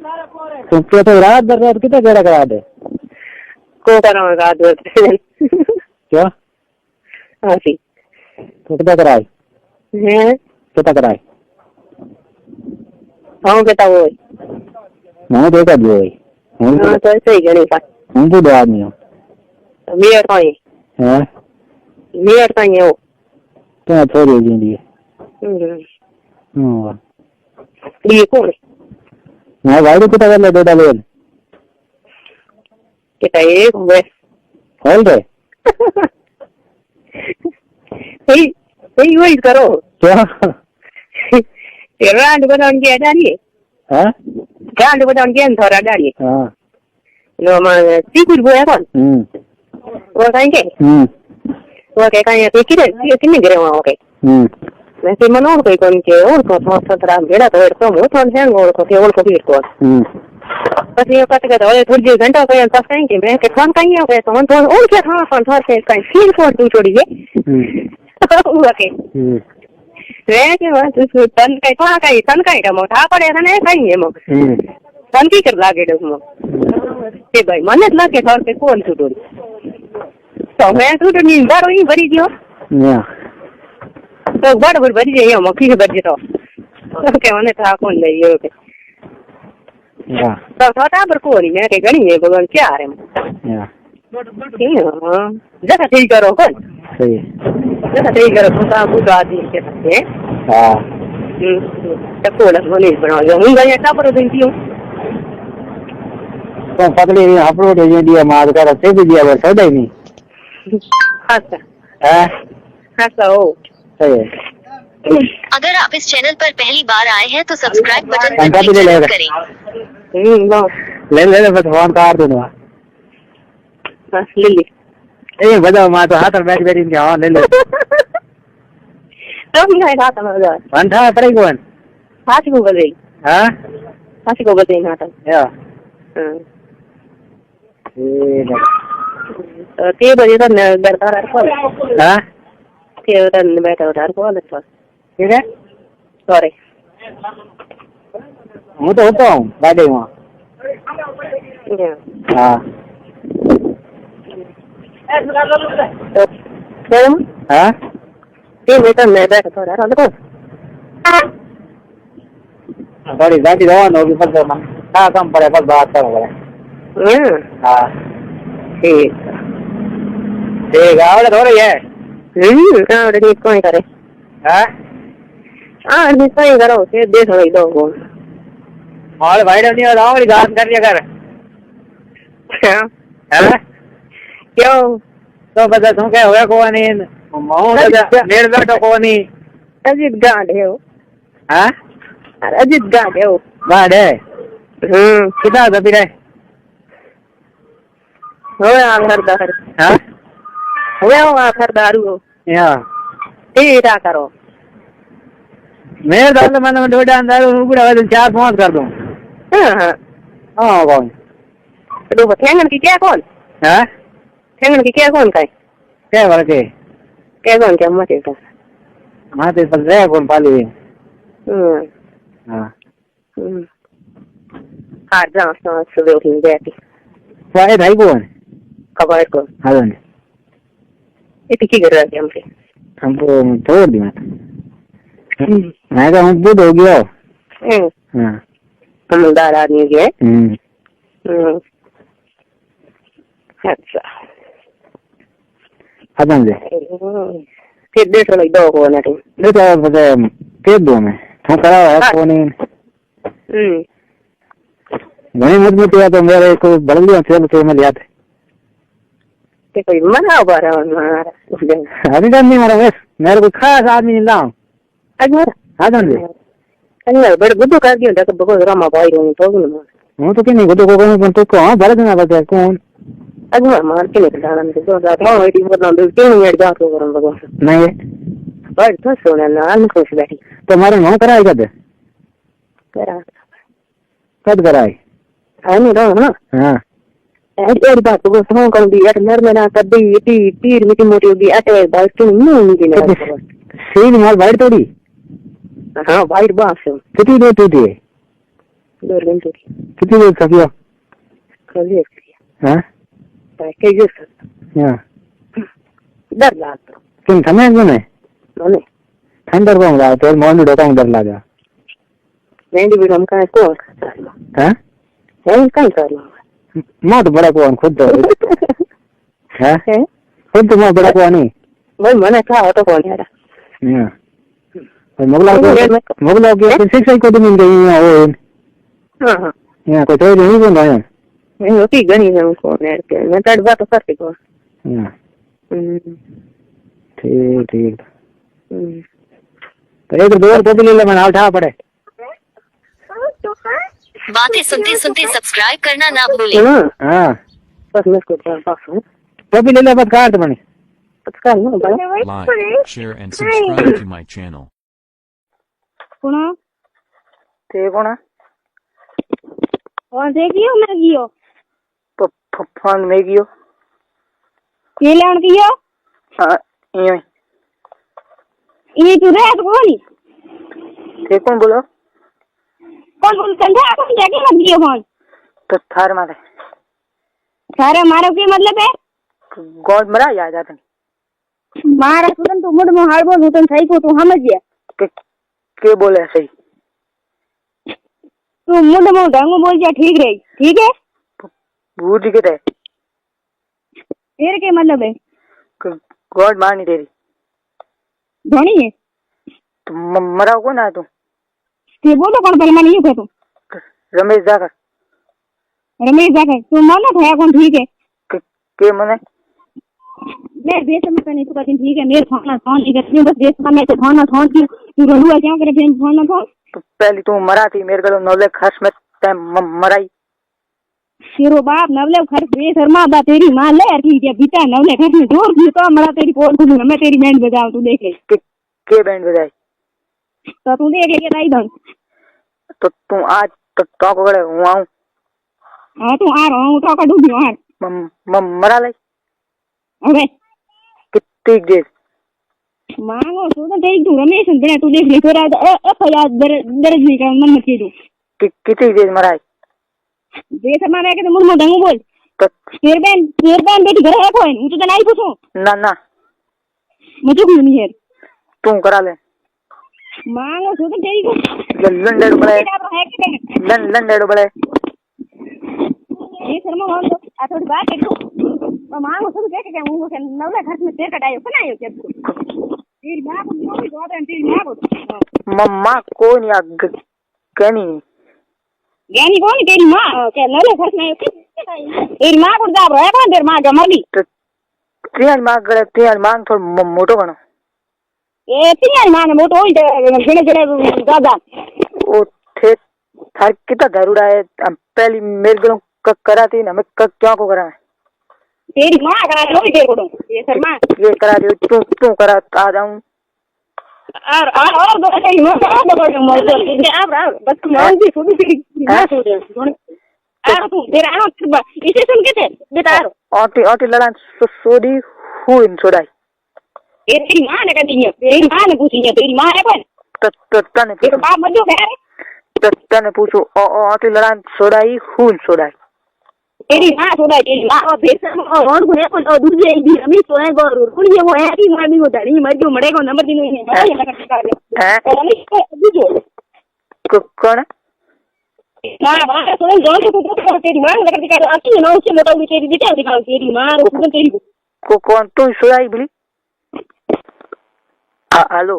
तुम तो रात भर कितना गेड़ा करा दे को करो रात भर क्या? हाँ जी तो कितना कराए हैं कितना कराए? हाँ बेटा वो मैं देखा भी वही हाँ तो ऐसे ही गणी का हम तो दो आदमी हो मेयर का ही हैं मेयर का ही हो क्या थोड़ी जिंदगी ये कौन मैं भाई को कितना कर ले डेटा ले kita एक वे खोल दे सही वही करो क्या? रांड बनाउन के डालिए हाँ रांड बनाउन के थोड़ा डालिए हाँ नो मैं सीकुर बोया कौन वो कहेंगे वो कहेंगे कि कितने गिरे वहाँ ओके मैं फिर मनोर कोई कौन के और को थोड़ा सत्रह बेड़ा तो वो थोड़ा सा और को फिर को बस ये कट गया और थोड़ी घंटा को ये तब कहेंगे मैं कि कौन कहीं हो गए तो हम थोड़ा और क्या था कौन थोड़ा से कहीं फिर फोन तू छोड़िए ओके वे के बस उस तन का मोटा पड़े था ना कहीं है मो तन की कर लागे दो मो ते भाई मन्नत लागे थोड़ पे कौन छुटोड़ी तो मैं तो नींद आ रही बड़ी दियो तो बड़ बड़ी है मो की बड़ी तो ओके मने था कौन ले ये ओके तो छोटा पर कोनी मैं के गणी है भगवान क्या आ रहे हां जैसा ठीक करो कौन सही जैसा ठीक करो तो आप बुरा आदमी के सकते हाँ तब को लग होने बनाओ जो मुंगा या टापर देती हूं तो पतली अपलोड है दिया मार कर से भी दिया वो सदा ही नहीं खासा हां खासा हो सही है। अगर आप इस चैनल पर पहली बार आए हैं तो सब्सक्राइब बटन घंटा भी ले पर लेगा। क्लिक करें। ले बस फोन काट दूंगा बस ले ले ए बजाओ मां तो हाथ में बैठ बैठ इनके हां ले ले तब नहीं था मजा घंटा पड़े कौन हाथ को बजे हां हाथ को बजे ना था या हां ए तो 3 बजे तक बैठा रहा कॉल हां के तक बैठा रहा कॉल था ठीक है सॉरी मैं तो होता हूं बैठे वहां हां तो हां 3 बजे तक मैं बैठा रहा देखो थोड़ी गाड़ी रवाना होगी पर क्या कम पड़े बस बात करो बड़े हाँ ठीक आवड़े थोड़ी है आवड़े ठीक कोई करे हाँ नहीं कोई करो फिर देख रही लोगों और भाई नहीं होता आवड़ी घास कर लिया कर है क्यों तो बता तुम क्या होगा कौन नहीं मेरे बेटो कौन नहीं अजीत गांड है वो हाँ अजीत गांड है वो गांड है कितना होता फिर हो आखरदार हाँ हो आखरदारू हो या ठीक है करो मेरे दाल मैंने डोडा अंदर ऊपर 4-5 कर दूं हाँ कौन तो ठेंगन की क्या कौन हाँ ठेंगन की क्या कौन का क्या बात है क्या कौन क्या मत है हाँ तो बस रहे कौन पाली हाँ हार जा सुबह उठी बैठी क्या भाई कौन खबर को हाँ ये की कर रहा है हमसे हमको छोड़ दी मैं तो हम बुद्ध हो गया हाँ समझदार आदमी है अच्छा खत्म से फिर देख लो दो को ना तुम देखो पता के दो में हम करा है कौन नहीं नहीं मजबूत है तो मेरे को बदल दिया चल तो मैं लिया थे ते कोई मना बारा मारा अभी नहीं मारा बस मेरे को खास आदमी नहीं लाऊं अजमेर हाँ जी अजमेर बड़े बुद्धू कर दिया तो बहुत रामा भाई रोन तो ना वो तो नहीं को तो कौन तो को हां बड़ा दिन बता कौन अजमेर मार के निकल जाना तो दो रात में वेटिंग करना दो 3 मिनट जा तो करन भगवान नहीं बड़ तो सोना ना खुश बैठी तुम्हारे नाम कराई कद करा कद कराई आने दो ना हां एक बात तो समझ कर दी यार नर में ना कभी इतनी तीर मिटी मोटी होगी अटे बात तो नहीं ना सही मार बाहर तोड़ी हाँ बाहर बास कितनी देर टूटी 2 घंटे की। कितनी देर थकियो? कभी हाँ पैकेज सर हाँ डर लागतो કેમ તમે જ મને મને ઠંડર કોણ લાગે તો મોંડી ડોકા ડર લાગે मेहंदी भी हम कहाँ को हाँ है कहीं कर लो मोट बड़ा कौन खुद तो हाँ है खुद तो मोट बड़ा कौन नहीं भाई मैंने कहा तो कौन यार हाँ मोगला के शिक्षा को तो मिल गई है वो हाँ हाँ यहाँ कोई तो नहीं बोल रहा है मैं होती गनी है उनको यार के मैं तड़ बात तो करती को हाँ ठीक ठीक तो एक दो तो ले ले मैं उठा पड़े बातें सुनते सुनते सब्सक्राइब करना ना भूलें। हाँ बस मैं इसको पास हूँ तो भी ले ले बस काट बनी पचकार ना बड़ा Like, share, and subscribe to my channel. कौन ते कौन कौन से कियो मैं कियो फोन में कियो ये लेन कियो हाँ ये तू रह तो कौन ते कौन बोलो कौन कंधा कौन जाके मत कियो फोन तो थार मारे सारे मारो के मतलब है गॉड मरा याद आता मारा तुरंत तो मुड़ में हार बोल तो सही को तू समझ गया के बोले सही तू मुड़ में ढंग बोल जा ठीक रही ठीक है भूत के थे तेरे के मतलब है गॉड मार नहीं तेरी धोनी है तो मरा को ना तू ते बोलो कौन पहले मानी है तू रमेश जाकर तू मानो था कौन ठीक है के मने मैं देश में नहीं तो कहती ठीक है मेरे फोन नहीं करती बस देश में मैं फोन की तू रहुआ क्या करे फिर फोन तो पहले तू मरा थी मेरे को नौले खर्च में टाइम मराई तेरो बाप नवले खर्च बे शर्मा बा तेरी मां ले ठीक है पिता नवले खर्च में जोर दी तो मरा तेरी पोल खुली मैं तेरी बैंड बजाऊं तू देख ले के बैंड बजाई तो तू देख ले के दाई दन तो तू आज तो टॉक करे हूं आऊं हां तू आ रहा हूं तो का डूबी हां मरा ले अबे कितनी देर मांगो तो तेरी तू रमेश बने तू देख ले थोड़ा एफआईआर दर्ज नहीं कर मन मत कीजो कितनी देर मराई देश में मैं के मुड़ में ढंग बोल तो तेर बहन बेटी घर है कोई तू तो नहीं पूछो ना मुझे कुछ नहीं है तू करा ले मांगो तो तेरी को लंडन बड़े ये शर्मा मान लो आ थोड़ी बात है तो मांगो तो क्या क्या मुंह से नवला घर में तेर कटायो बनायो क्या तेरी मां को नहीं बात है तेरी मां को मम्मा को नहीं कनी ज्ञानी कौन तेरी मां क्या नवला घर में तेरी मां को जा रहा है कौन तेरी मां का मर गई तेरी मां थोड़ा मोटो बनो ए तेरी मां ने मोटो होई घणे दादा ओ थे थार कितना धरुड़ा है पहली मेरे को कराती ना मैं क्या को करा तेरी मां करा दो तेरे को ये शर्मा ये करा दे तू करा आ जाऊं और दो तेरी मां का दो मर दो आप बस मान जी छोटी सी ना छोड़ तू तेरा इसे सुन के थे बता ओटी लड़ा सोडी हु इन छोड़ाई तेरी मां ने कह दी तेरी मां ने पूछी तेरी मां है कौन तने तेरा बाप मर गया तने पूछो ओटी लड़ा छोड़ाई हु इन छोड़ाई तेरी मां छोड़ा तेरी मां और बेसन और को है और दूसरे एक दिन अभी तो है और कुड़ी वो है कि मां भी होता नहीं मर जो मरेगा नंबर दिन नहीं है ये लगा कर दे और नहीं बुझो कौन मां बात सुन जो तो तेरी मां लगा कर आती है ना उससे मोटा हुई तेरी बेटा दिखाओ तेरी मां और तेरी को कौन तू छोड़ाई बोली हेलो